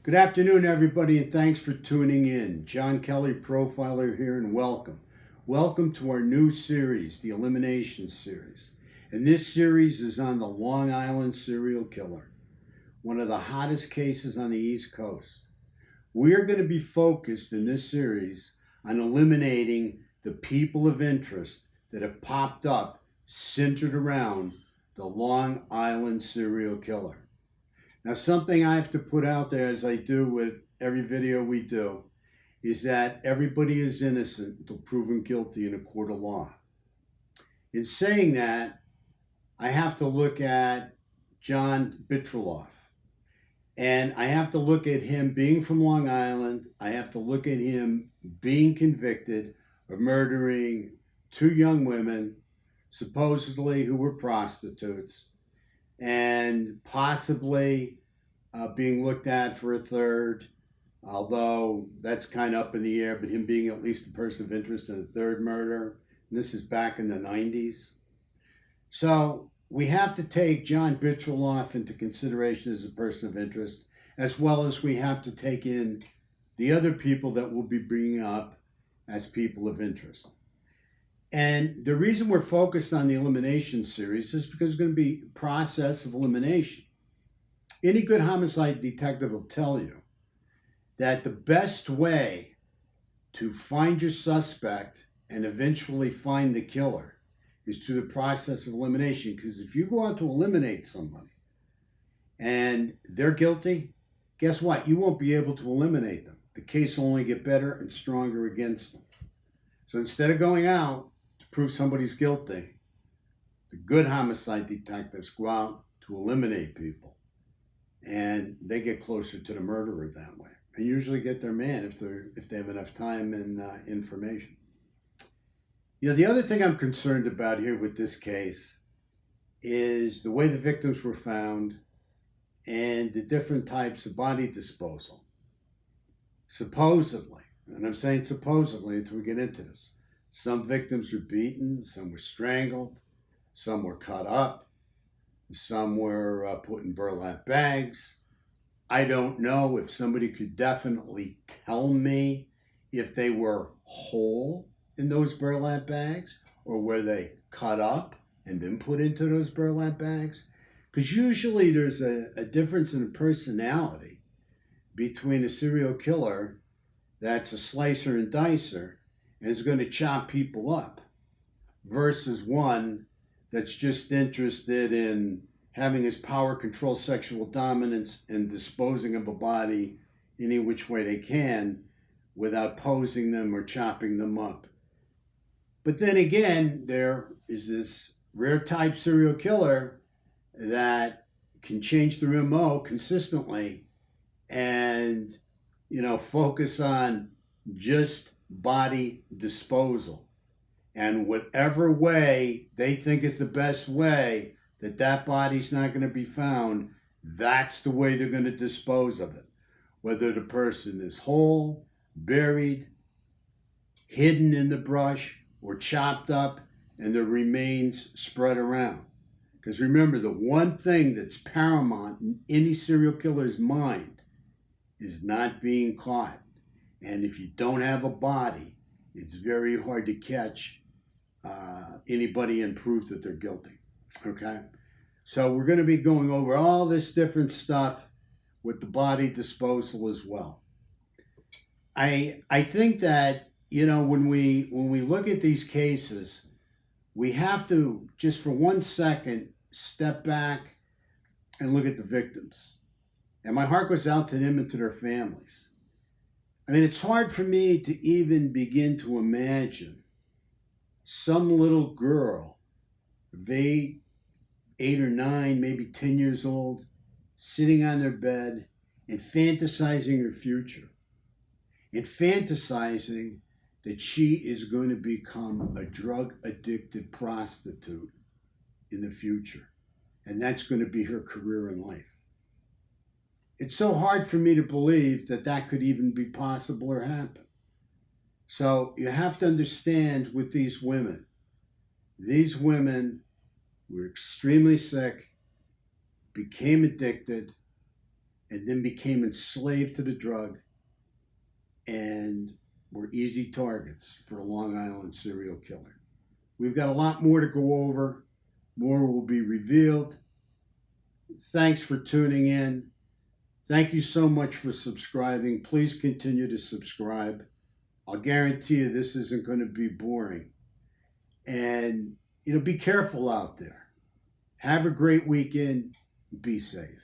Good afternoon, everybody, and thanks for tuning in. John Kelly, Profiler here, and welcome. Welcome to our new series, the Elimination series. And this series is on the Long Island serial killer, one of the hottest cases on the East Coast. We are going to be focused in this series on eliminating the people of interest that have popped up centered around the Long Island serial killer. Now, something I have to put out there, as I do with every video we do, is that everybody is innocent until proven guilty in a court of law. In saying that, I have to look at John Bitroloff. And I have to look at him being from Long Island. I have to look at him being convicted of murdering two young women, supposedly who were prostitutes, and possibly being looked at for a third, although that's kind of up in the air, but him being at least a person of interest in a third murder. And this is back in the 90s. So we have to take John Bitroloff into consideration as a person of interest, as well as we have to take in the other people that we'll be bringing up as people of interest. And the reason we're focused on the Elimination series is because it's going to be a process of elimination. Any good homicide detective will tell you that the best way to find your suspect and eventually find the killer is through the process of elimination. Because if you go out to eliminate somebody and they're guilty, guess what? You won't be able to eliminate them. The case will only get better and stronger against them. So instead of going out to prove somebody's guilty, the good homicide detectives go out to eliminate people, and they get closer to the murderer that way, and usually get their man if they have enough time and information. You know, the other thing I'm concerned about here with this case is the way the victims were found and the different types of body disposal. Supposedly, and I'm saying supposedly until we get into this, some victims were beaten, some were strangled, some were cut up, some were put in burlap bags. I don't know if somebody could definitely tell me if they were whole in those burlap bags or were they cut up and then put into those burlap bags. Because usually there's a difference in personality between a serial killer that's a slicer and dicer and is going to chop people up versus one that's just interested in having his power, control, sexual dominance, and disposing of a body any which way they can without posing them or chopping them up. But then again, there is this rare type serial killer that can change their MO consistently and, focus on just body disposal. And whatever way they think is the best way that body's not going to be found, that's the way they're going to dispose of it. Whether the person is whole, buried, hidden in the brush, or chopped up and their remains spread around. Because remember, the one thing that's paramount in any serial killer's mind is not being caught. And if you don't have a body, it's very hard to catch anybody and prove that they're guilty. Okay? So we're going to be going over all this different stuff with the body disposal as well. I think that, when we look at these cases, we have to just for 1 second step back and look at the victims. And my heart goes out to them and to their families. I mean, it's hard for me to even begin to imagine some little girl of 8 or 9, maybe 10 years old, sitting on their bed and fantasizing her future. And fantasizing that she is going to become a drug-addicted prostitute in the future. And that's going to be her career in life. It's so hard for me to believe that could even be possible or happen. So you have to understand with these women were extremely sick, became addicted, and then became enslaved to the drug and were easy targets for a Long Island serial killer. We've got a lot more to go over. More will be revealed. Thanks for tuning in. Thank you so much for subscribing. Please continue to subscribe. I'll guarantee you this isn't going to be boring. And, be careful out there. Have a great weekend. Be safe.